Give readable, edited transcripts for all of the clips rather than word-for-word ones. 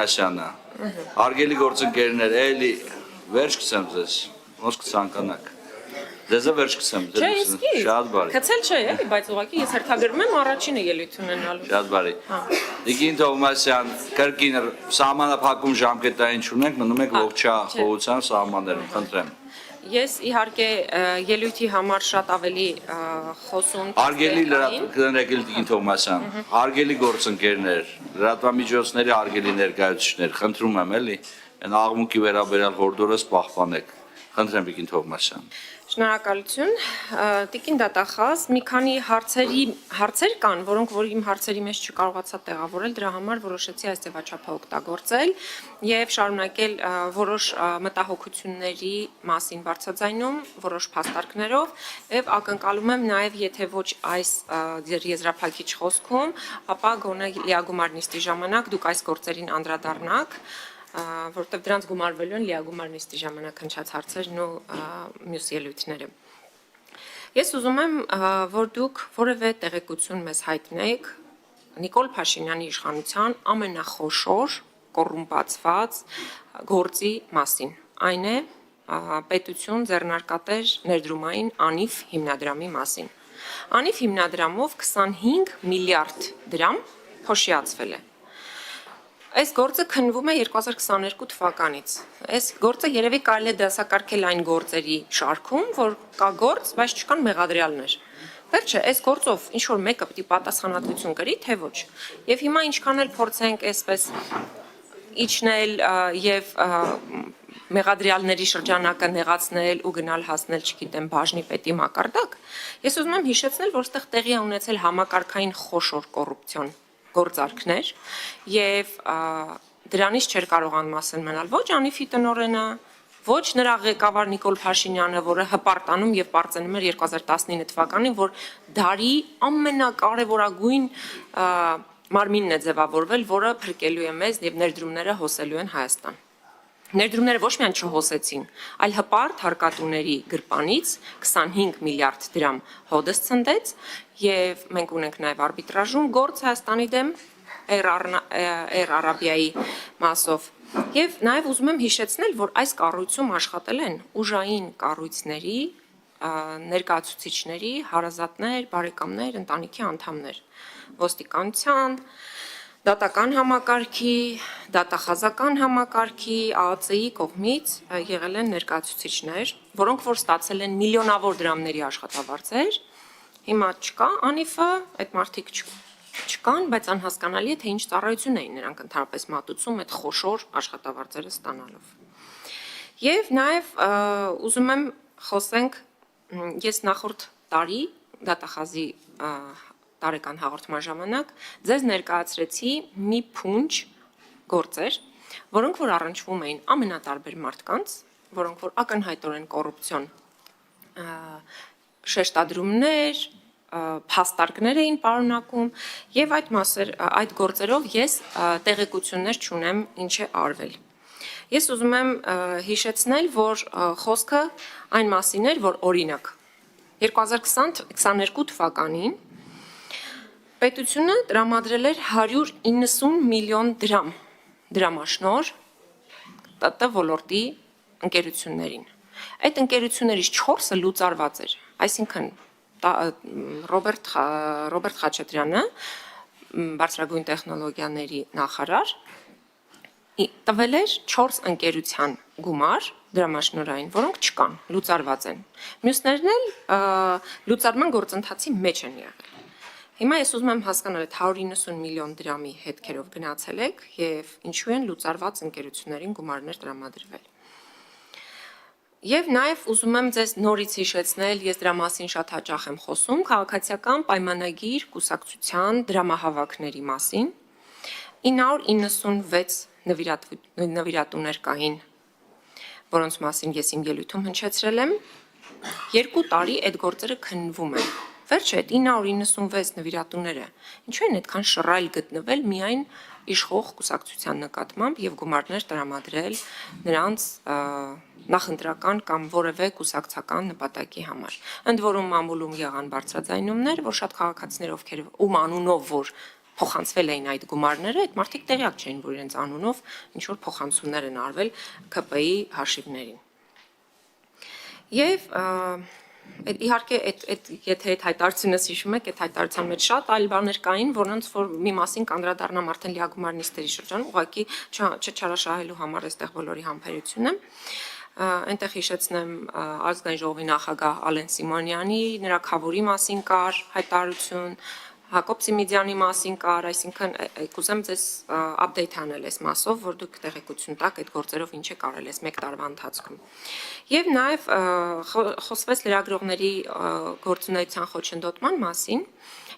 Ասյանը, արգելի գործընկերներ, էլի վերջ կսեմ ձեզ, ոնց կցանկանաք, ձեզը վերջ կսեմ, շատ բարի։ Կցել չէ, էլի, բայց ուղղակի ես հերթագրում եմ առաջինը ելույթ ունենալու։ Շատ բարի։ Տիկին Թովմասյան, կրկին սահմանափակում ժամկետային չունենք, մնում եք ողջախոհության սահմաններում, խնդրեմ։ Ես իհարկե ելույթի համար շատ ավելի խոսուն Արգելի լրատվամիջոցների Տիկին Թովմասյան, արգելի գործընկերներ, լրատվամիջոցների արգելի ներկայացուցիչներ, խնդրում եմ էլի, այն աղմուկի վերաբերյալ հորդորս պահպանեք։ Խնդրեմ Տիկին Թովմասյան։ Շնորհակալություն, Տիկին դատախազ, մի քանի հարցեր կան, որոնք որ իմ հարցերի մեջ չկարողացա տեղավորել, դրա համար որոշեցի այս ձևաչափը օգտագործել եւ շարունակել որոշ մտահոգությունների մասին բարձրաձայնում, որոշ փաստարկներով եւ ակնկալում եմ նաեւ եթե ոչ այս եզրափակիչ խոսքում, ապա գոնե լիագումար նիստի ժամանակ դուք այս գործերին անդրադառնաք, որտեղ դրանց գումարվելու են լիագումար նիստի ժամանակ հնչած հարցերն ու մյուս ելույթները։ Ես ուզում եմ, որ դուք որևէ տեղեկություն մեզ հայտնեք Նիկոլ Փաշինյանի իշխանության ամենախոշոր կոռումպացված գործի մասին։ Այն է պետություն ձեռնարկատեր ներդրումային անիվ հիմնադրամի մասին։ Անիվ հիմնադրամով 25 միլիարդ դրամ փոշիացվել է։ Այս գործը քննվում է 2022 թվականից։ Այս գործը երևի կարելի է դասակարգել այն գործերի շարքում, որ կա գործ, բայց չկան մեղադրյալներ։ Վերջը, այս գործով ինչ որ մեկը պետք է պատասխանատվություն կրի, թե ոչ։ Եվ հիմա ինչքան էլ փորձենք այսպես իջնել եւ մեղադրյալների շրջանակը նեղացնել ու գնալ հասնել, չգիտեմ, բաժնի պետի մակարդակ, ես ուզում եմ հիշեցնել, որ այստեղ տեղի է ունեցել համակարգային խոշոր կոռուպցիոն գործարքներ եւ դրանից չէր կարող անմասն մնալ ոչ Անիֆի տնօրենը, ոչ նրա ղեկավար Նիկոլ Փաշինյանը, որը հպարտանում եւ պարծենում էր 2019 թվականին, որ դարի ամենակարևորագույն մարմինն է ձևավորվել, որը փրկելու է մեզ եւ ներդրումները հոսելու են Հայաստան։ Ներդրումները ոչ միայն չհոսեցին, այլ հպարտ հարկատուների գրպանից 25 միլիարդ դրամ հոդս ցնդեց եւ մենք ունենք նաեւ արբիտրաժում գործ Հայաստանի դեմ Air Arabia-ի մասով եւ նաեւ ուզում եմ հիշեցնել, որ այս կառույցում աշխատել են ուժային կառույցների ներկայացուցիչների հարազատներ, բարեկամներ, ընտանիքի անդամներ, ոստիկանության, դատական համակարգի, դատախազական համակարգի, ԱԱՑ-ի կողմից եղել են ներկայացուցիչներ, որոնք որ ստացել են միլիոնավոր դրամների աշխատավարձեր, հիմա չկա Անիֆը, այդ մարդիկ չկան, բայց անհասկանալի է, թե ինչ ծառայություն էին նրանք ընդհանրապես մատուցում այդ խոշոր աշխատավարձերը ստանալով։ Եվ նաև ուզում եմ խոսենք, ես նախորդ տարի դատախազի տարեկան հաղորդման ժամանակ ձեզ ներկայացրեցի մի փունջ գործեր, որոնք որ առնչվում էին ամենատարբեր մարդկանց, որոնք որ ակնհայտորեն կոռուպցիոն շեշտադրումներ, փաստարկներ էին պարունակում եւ այդ գործերով ես տեղեկություններ չունեմ ինչ է արվել։ Ես ուզում եմ հիշեցնել, որ խոսքը այն մասին էր, որ օրինակ 2022 թվականին պետությունը տրամադրել էր 190 միլիոն դրամ դրամաշնոր ՏՏ ոլորտի ընկերություններին։ Այդ ընկերություններից 4-ը լուծարված էր, այսինքն Ռոբերտ Խաչատրյանը, բարձրագույն տեխնոլոգիաների նախարար, տվել էր 4 ընկերության գումար դրամաշնորային, որոնք չկան, լուծարված են։ Մյուսներն էլ լուծարման գործընթացի մեջ են եղել։ Հիմա ես ուզում եմ հասկանալ այդ 190 միլիոն դրամի հետքերով գնացել եք եւ ինչու են լուծարված ընկերություններին գումարներ տրամադրվել։ Եվ նաեւ ուզում եմ ձեզ նորից հիշեցնել, ես դրա մասին շատ հաճախ եմ խոսում, քաղաքացիական պայմանագիր կուսակցության դրամահավաքների մասին 996 նվիրատուներ կային, որոնց մասին ես իմ ելույթում հնչեցրել եմ, 2 տարի այդ գործերը քննվում են։ Վերջը այդ 996 նվիրատուները ինչու են այդքան շռայլ գտնվել միայն իշխող կուսակցության նկատմամբ եւ գումարներ տրամադրել նրանց նախընտրական կամ որևէ կուսակցական նպատակի համար։ Ընդ որում մամուլում եղան բարձրաձայնումներ, որ շատ քաղաքացիներ ովքեր ում անունով որ փոխանցվել էին այդ գումարները, այդ մարդիկ տեղյակ չէին, որ իրենց անունով ինչ որ փոխանցումներ են արվել ԿՊ-ի հաշիվներին։ Եվ իհարկե եթե այդ հայտարարությունս հիշում եք, այդ հայտարարության մեջ շատ այլ բաներ կային, որոնց որ մի մասին կանդրադառնամ արդեն լիագումար նիստերի շրջանում, ուղղակի չչարաշահելու համար այստեղ բոլորի համբերությունը։ Այնտեղ հիշեցնեմ ազգային ժողովի նախագահ Ալեն Սիմոնյանի, նրա քավորի մասին կար հայտարարություն, Հակոբ Սիմիդյանի մասին կար, այսինքն կուզեմ ձեզ update անել այս մասով, որ դուք տեղեկություն տաք այդ գործերով ինչ է կարել այս 1 տարվա ընթացքում։ Եվ նաև խոսվեց լրագրողների գործունեության խոչընդոտման մասին։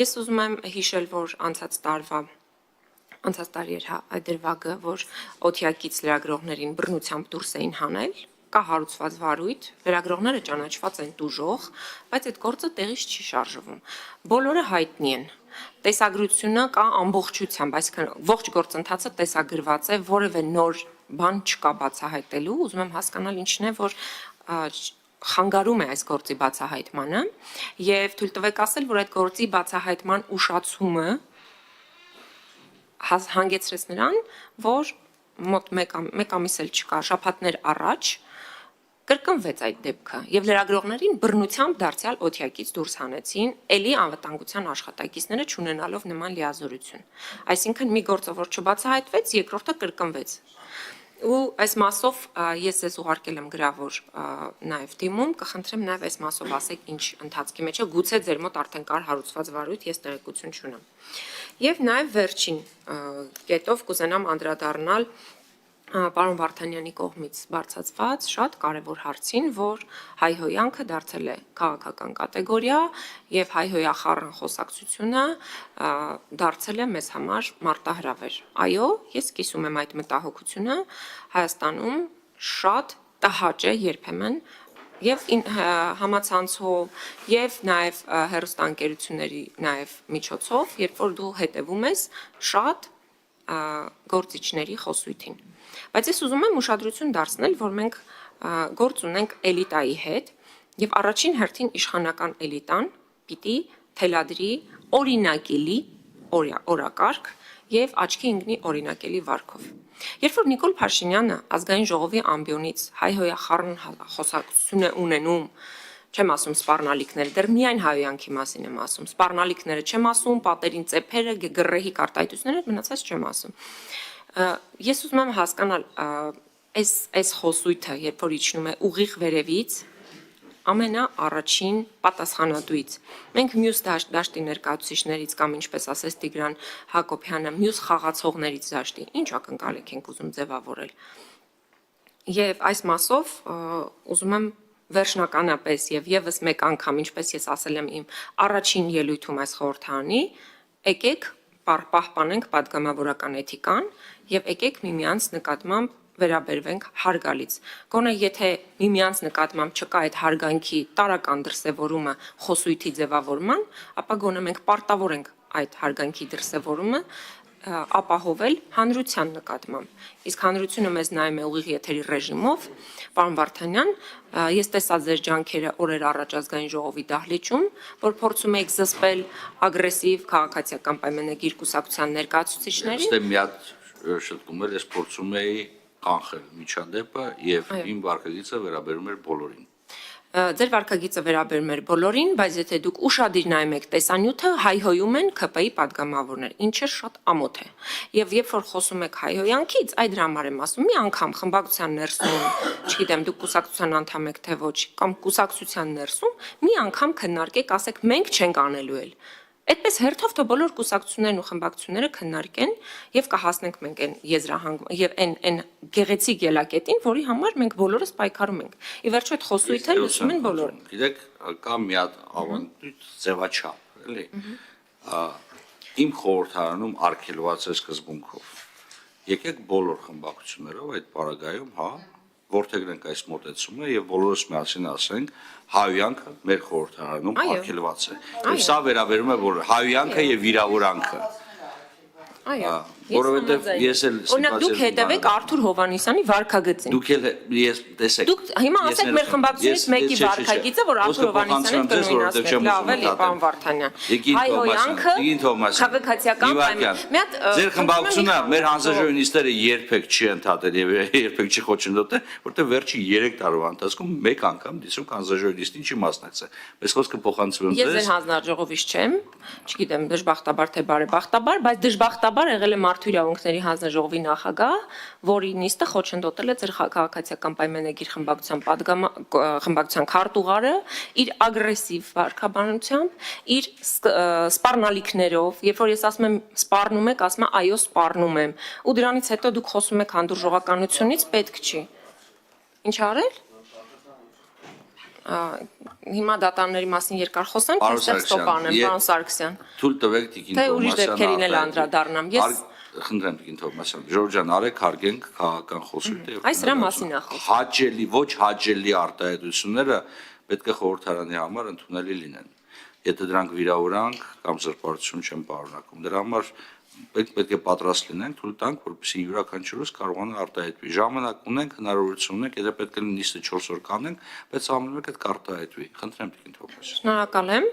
Ես ուզում եմ հիշել, որ անցած տարի էր այդ դրվագը, որ օթյակից լրագրողներին բռնությամբ դուրս էին հանել, կա հարուցված վարույթ, լրագրողները ճանաչված են տուժող, բայց այդ գործը տեղից չի շարժվում։ Բոլորը հայտնի են։ Տեսագրությունը կա ամբողջությամբ, այսինքն ողջ գործընթացը տեսագրված է, որևէ նոր բան չկա բացահայտելու, ուզում եմ հասկանալ ինչն է, որ խանգարում է այս գործի բացահայտմանը, եւ թույլ տվեք ասել, որ այդ գործի բացահայտման ուշացումը հանգեցրեց նրան, որ մոտ մեկ ամիս էլ չկա, շաբաթներ առաջ կրկնվեց այդ դեպքը եւ լրագրողներին բռնությամբ դարձյալ օթյակից դուրս հանեցին, ելի անվտանգության աշխատակիցները չունենալով նման լիազորություն։ Այսինքն մի գործը որ չբացահայտվեց, երկրորդը կրկնվեց։ Ու այս մասով ես ես ուղարկել եմ գրավոր նաև դիմում, կխնդրեմ նաև այս մասով ասեք ինչ ընթացքի մեջ է, գուցե ձեր մոտ արդեն կար հարուցված վարույթ, ես տեղեկություն չունեմ։ Եվ նաև վերջին կետով կուզենամ անդրադառնալ պարոն Վարդանյանի կողմից բարձրացված շատ կարևոր հարցին, որ հայհոյանքը դարձել է քաղաքական կատեգորիա եւ հայհոյախառն խոսակցությունը դարձել է մեզ համար մարտահրավեր։ Այո, ես կիսում եմ այդ մտահոգությունը, Հայաստանում շատ տհաճ է երբեմն եւ համացանցով եւ նաեւ հեռուստաընկերությունների նաեւ միջոցով, երբ որ դու հետևում ես շատ գործիչների խոսույթին։ Բայց ես ուզում եմ ուշադրություն դարձնել, որ մենք գործ ունենք էլիտայի հետ եւ առաջին հերթին իշխանական էլիտան պիտի թելադրի օրինակելի օրակարգ եւ աչքի ընկնի օրինակելի վարքով։ Երբ որ Նիկոլ Փաշինյանը ազգային ժողովի ամբիոնից հայհոյախառն խոսակցություն է ունենում, չեմ ասում սպառնալիքները, դեռ միայն հայհոյանքի մասին եմ ասում, սպառնալիքները չեմ ասում, պատերին ծեփերը, գռեհի արտահայտությունները, մնացած չեմ ասում։ Ես ուզում եմ հասկանալ այս խոսույթը, երբ որ իջնում է ուղիղ վերևից, ամենաառաջին պատասխանատուից։ Մենք մյուս դաշտի ներկայացուցիչներից կամ ինչպես ասես Տիգրան Հակոբյանը, մյուս խաղացողներից դաշտի, ինչ ակնկալիք ենք ուզում ձևավորել։ Եվ այս մասով ուզում եմ վերջնականապես եւ եւս մեկ անգամ, ինչպես ես ասել եմ իմ առաջին ելույթում այս խորհրդանի, եկեք պահպանենք падգամավորական էթիկան եւ եկեք միմյանց նկատմամբ վերաբերվենք հարգալից։ Գոնե եթե միմյանց նկատմամբ չկա այդ հարգանքի տարական դրսևորումը խոսույթի ձևավորման, ապա գոնե մենք պարտավոր ենք այդ հարգանքի դրսևորումը ապահովել հանրության նկատմամբ։ Իսկ հանրությունը մեզ նայում է ուղիղ եթերի ռեժիմով, պարոն Վարդանյան, ես տեսա ձեր ջանքերը օրեր առաջ ազգային ժողովի դահլիճում, որ փորձում եք զսպել ագրեսիվ քաղաքացիական պայմանագիր կուսակցության ներկայացուցիչներին։ Ստե մի հատ շտկում էր, ես փորձում էի կանխել միջադեպը եւ իմ վարկագիծը վերաբերում էր բոլորին։ Ձեր վարկագիծը վերաբերում էր բոլորին, բայց եթե դուք ուշադիր նայում եք տեսանյութը, հայհոյում են ԿՊ-ի падգամավորներ, ինչը շատ ամոթ է։ Եվ երբ որ խոսում եք հայհոյանքից, այդ դրա համար եմ ասում, մի անգամ խմբակցության ներսում, չգիտեմ, դուք կուսակցության անդամ եք թե ոչ, կամ կուսակցության ներսում, մի անգամ քննարկեք, ասեք, մենք չենք անելու էլ։ Այդպես հերթով թե բոլոր կուսակցություններն ու խմբակցությունները քննարկեն եւ կհասնենք մենք այն եզրահանգման եւ այն գեղեցիկ ելակետին, որի համար մենք բոլորս պայքարում ենք։ Ի վերջո այդ խոսույթը լսում են բոլորը։ Գիտեք, կա մի հատ ավանդույթ ձևաչափ, էլի։ Իմ խորհրդարանում արգելված է սկզբունքով։ Եկեք բոլոր խմբակցություններով այդ պարագայում, հա, որդեգրենք այս մոտեցումը եւ բոլորս միասին ասենք հայհոյանքը մեր խորհրդարանում արգելված է։ Եվ սա վերաբերում է բոլոր հայհոյանքը եւ վիրավորանքը։ Այո։ որովհետև ես էլ Օրինակ դուք հետևեք Արթուր Հովանեսյանի վարքագծին։ Դուք էլ ես տեսեք։ Դուք հիմա ասեք մեր խմբակցությունից մեկի վարքագիծը, որ Արթուր Հովանեսյանին կնույնացնեք, լավ էլի, պարոն Վարդանյան։ Հայհոյանքը քաղաքացիական պայման։ Ձեր խմբակցությունը մեր հանձնաժողովնիստները երբեք չի ընդհատել եւ երբեք չի խոչընդոտել, որտեղ վերջի 3 տարվա ընթացքում մեկ անգամ դիսուկ հանձնաժողովնիստին չի մասնակցել։ Այս խոսքը փոխանցվում Ես ձեր հանձնաժողովից չեմ, չգիտեմ դժբախտաբար թե բարեբախտաբար, բայց դժբախտաբար եղել է Մարդու իրավունքների հանձնաժողովի նախագահ, որի նիստը խոչընդոտել է ձեր քաղաքացիական պայմանագիր խմբակցության քարտուղարը իր ագրեսիվ վարքաբանությամբ, իր սպառնալիքներով, երբ որ ես ասում եմ սպառնում եք, ասում եմ այո սպառնում եմ, ու դրանից հետո դուք խոսում եք հանդուրժողականությունից, պետք չի։ Ինչ արել։ Հիմա դատաների մասին երկար խոսանք, այստեղ ստոպ անեմ, պարոն Սարգսյան։ Թույլ տվեք Տիկին Թե ուրիշ դեպքերին էլ անդրադառնամ։ Ես խնդրեմ Տիկին Թովմասյան, Ժորժ ջան, արեք հարգենք քաղաքական խոսույթը։ Այս դրա մասին է խոսքը։ Հաճելի, ոչ հաճելի արտահայտությունները պետք է խորհրդարանի համար ընդունելի լինեն։ Եթե դրանք վիրավորանք կամ զրպարտություն չեն պարունակում, դրա համար պետք է պատրաստ լինենք, թույլ տանք, որպեսզի յուրաքանչյուրս կարողանա արտահայտվի։ Ժամանակ ունենք, հնարավորություն ունենք, եթե պետք է նիստը 4 օր կանենք, բայց ամենուրեք այդ կարտահայտվի։ Խնդրեմ Տիկին Թովմասյան։ Շնորհակալ եմ։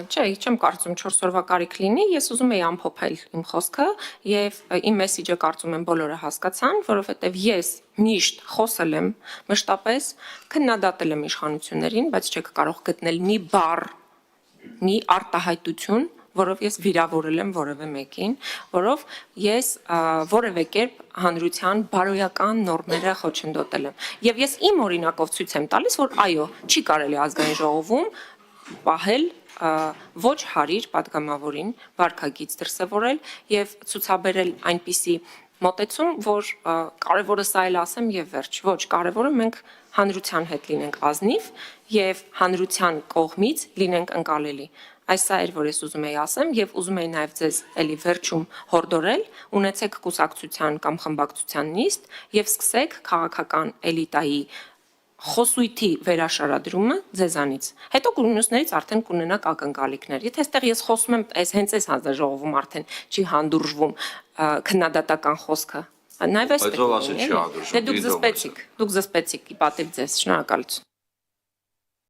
Չէ, չեմ կարծում 4 օրվա կարիք լինի, ես ուզում եի ամփոփել իմ խոսքը եւ իմ մեսիջը կարծում եմ բոլորը հասկացան, որովհետեւ ես միշտ խոսել եմ, մշտապես քննադատել եմ իշխանություններին, բայց չեք կարող գտնել մի բառ, մի արտահայտություն, որով ես վիրավորել եմ որևէ մեկին, որով ես որևէ կերպ հանրության բարոյական նորմերը խոչընդոտել եմ։ Եվ ես իմ օրինակով ցույց եմ տալիս, որ այո, չի կարելի ազգային ժողովում պահել ոչ հարիր падգամավորին վարքագիծ դրսևորել եւ ցուցաբերել այնպիսի մոտեցում, որ կարևորը սա էլ ասեմ եւ վերջ, ոչ, կարևորը մենք հանրության հետ լինենք ազնիվ եւ հանրության կողմից լինենք ընկալելի։ Այս սա էր, որ ես ուզում եի ասեմ եւ ուզում եի նաեւ ձեզ էլի վերջում հորդորել, ունեցեք կուսակցության կամ խմբակցության նիստ եւ սկսեք քաղաքական էլիտայի խոսույթի վերաշարադրումը ձեզանից։ Հետո կուրնուսներից արդեն կունենաք ակնկալիքներ։ Եթե այստեղ ես խոսում եմ, հենց այս հանձնաժողովում արդեն չի հանդուրժվում քննադատական խոսքը։ Նաեւ այստեղ։ Բայց ով ասել չի հանդուրժվում։ Դե դուք զսպեցիք ի պատիվ ձեզ։ Շնորհակալություն։